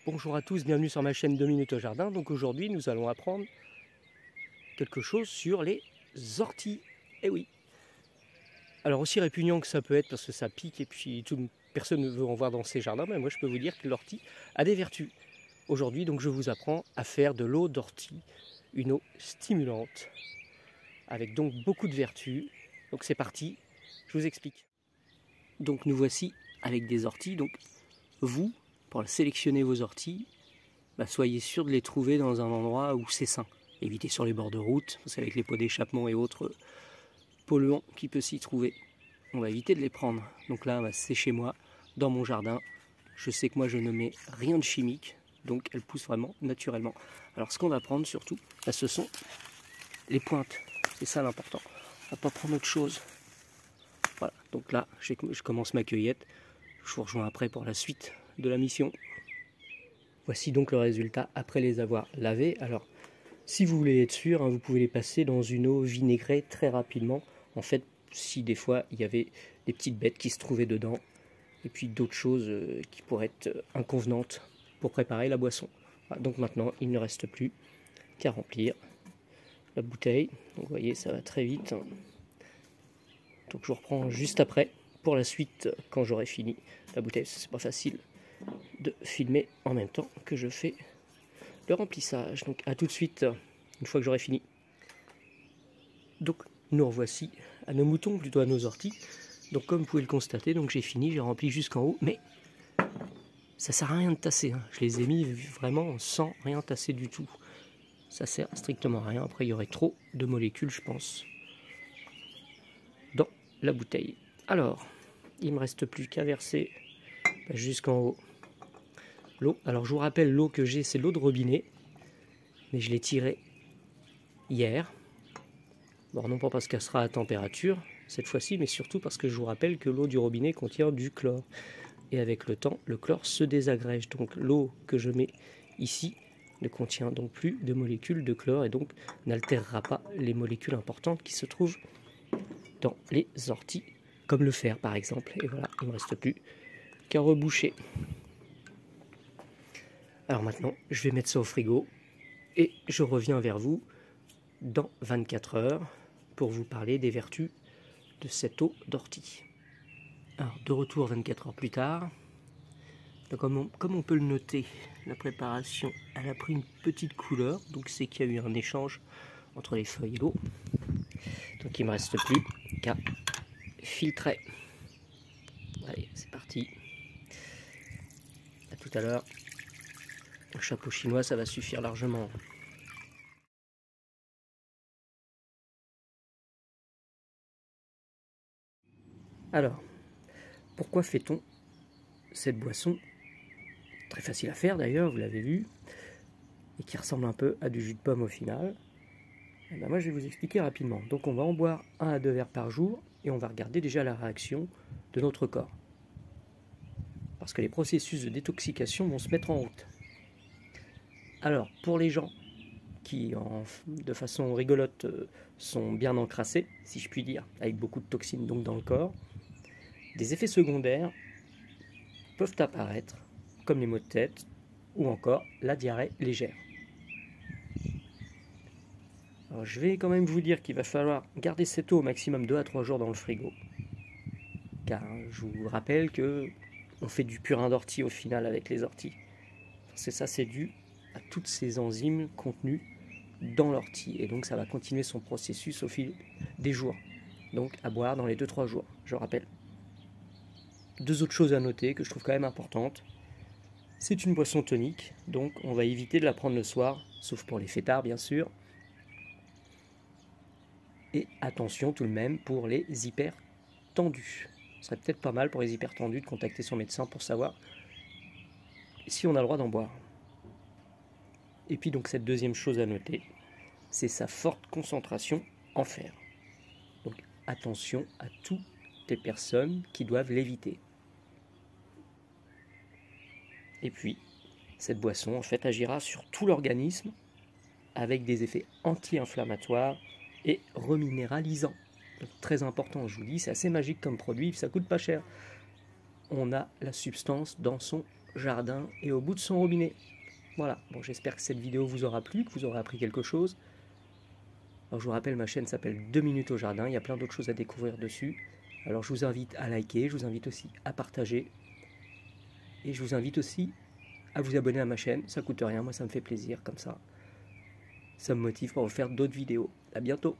Bonjour à tous, bienvenue sur ma chaîne 2 minutes au jardin. Donc aujourd'hui nous allons apprendre quelque chose sur les orties. Eh oui. Alors aussi répugnant que ça peut être parce que ça pique et puis personne ne veut en voir dans ses jardins, mais moi je peux vous dire que l'ortie a des vertus. Aujourd'hui donc je vous apprends à faire de l'eau d'ortie, une eau stimulante, avec donc beaucoup de vertus. Donc c'est parti, je vous explique. Donc nous voici avec des orties. Donc vous, pour sélectionner vos orties, soyez sûr de les trouver dans un endroit où c'est sain. Évitez sur les bords de route, parce qu'avec les pots d'échappement et autres polluants qui peuvent s'y trouver, on va éviter de les prendre. Donc là, c'est chez moi, dans mon jardin. Je sais que moi, je ne mets rien de chimique, donc elles poussent vraiment naturellement. Alors ce qu'on va prendre surtout, ce sont les pointes. C'est ça l'important. On va pas prendre autre chose. Voilà, donc là, je commence ma cueillette. Je vous rejoins après pour la suite de la mission. Voici donc le résultat après les avoir lavés. Alors, si vous voulez être sûr, vous pouvez les passer dans une eau vinaigrée très rapidement. En fait, si des fois il y avait des petites bêtes qui se trouvaient dedans, et puis d'autres choses qui pourraient être inconvenantes pour préparer la boisson. Voilà, donc maintenant, il ne reste plus qu'à remplir la bouteille. Donc vous voyez, ça va très vite. Donc je vous reprends juste après pour la suite quand j'aurai fini la bouteille. C'est pas facile de filmer en même temps que je fais le remplissage. Donc à tout de suite une fois que j'aurai fini. Donc nous revoici à nos moutons, plutôt à nos orties. Donc comme vous pouvez le constater, donc j'ai fini, j'ai rempli jusqu'en haut, mais ça sert à rien de tasser. Je les ai mis vraiment sans rien tasser du tout. Ça sert strictement à rien. Après il y aurait trop de molécules, je pense, dans la bouteille. Alors il me reste plus qu'à verser jusqu'en haut l'eau. Alors je vous rappelle, l'eau que j'ai, c'est l'eau de robinet, mais je l'ai tirée hier. Bon, non pas parce qu'elle sera à température cette fois-ci, mais surtout parce que je vous rappelle que l'eau du robinet contient du chlore. Et avec le temps, le chlore se désagrège. Donc l'eau que je mets ici ne contient donc plus de molécules de chlore et donc n'altérera pas les molécules importantes qui se trouvent dans les orties, comme le fer par exemple. Et voilà, il ne me reste plus qu'à reboucher. Alors maintenant, je vais mettre ça au frigo et je reviens vers vous dans 24 heures pour vous parler des vertus de cette eau d'ortie. Alors, de retour 24 heures plus tard, comme on peut le noter, la préparation elle a pris une petite couleur, donc c'est qu'il y a eu un échange entre les feuilles et l'eau. Donc il ne me reste plus qu'à filtrer. Allez, c'est parti. À tout à l'heure. Un chapeau chinois, ça va suffire largement. Alors, pourquoi fait-on cette boisson très facile à faire d'ailleurs, vous l'avez vu, et qui ressemble un peu à du jus de pomme au final? Et ben moi je vais vous expliquer rapidement. Donc on va en boire 1 à 2 verres par jour et on va regarder déjà la réaction de notre corps. Parce que les processus de détoxication vont se mettre en route. Alors pour les gens qui de façon rigolote sont bien encrassés, si je puis dire, avec beaucoup de toxines donc dans le corps, des effets secondaires peuvent apparaître, comme les maux de tête ou encore la diarrhée légère. Alors, je vais quand même vous dire qu'il va falloir garder cette eau au maximum 2 à 3 jours dans le frigo. Car je vous rappelle que on fait du purin d'ortie au final avec les orties. C'est dû à toutes ces enzymes contenues dans l'ortie. Et donc ça va continuer son processus au fil des jours. Donc à boire dans les 2-3 jours, je rappelle. 2 autres choses à noter que je trouve quand même importantes. C'est une boisson tonique, donc on va éviter de la prendre le soir, sauf pour les fêtards bien sûr. Et attention tout de même pour les hypertendus. Ce serait peut-être pas mal pour les hypertendus de contacter son médecin pour savoir si on a le droit d'en boire. Et puis donc cette deuxième chose à noter, c'est sa forte concentration en fer. Donc attention à toutes les personnes qui doivent l'éviter. Et puis, cette boisson en fait agira sur tout l'organisme avec des effets anti-inflammatoires et reminéralisants. Donc, très important, je vous dis, c'est assez magique comme produit, ça coûte pas cher. On a la substance dans son jardin et au bout de son robinet. Voilà, bon, j'espère que cette vidéo vous aura plu, que vous aurez appris quelque chose. Alors je vous rappelle, ma chaîne s'appelle 2 minutes au jardin, il y a plein d'autres choses à découvrir dessus. Alors je vous invite à liker, je vous invite aussi à partager. Et je vous invite aussi à vous abonner à ma chaîne, ça coûte rien, moi ça me fait plaisir comme ça. Ça me motive pour vous faire d'autres vidéos. À bientôt.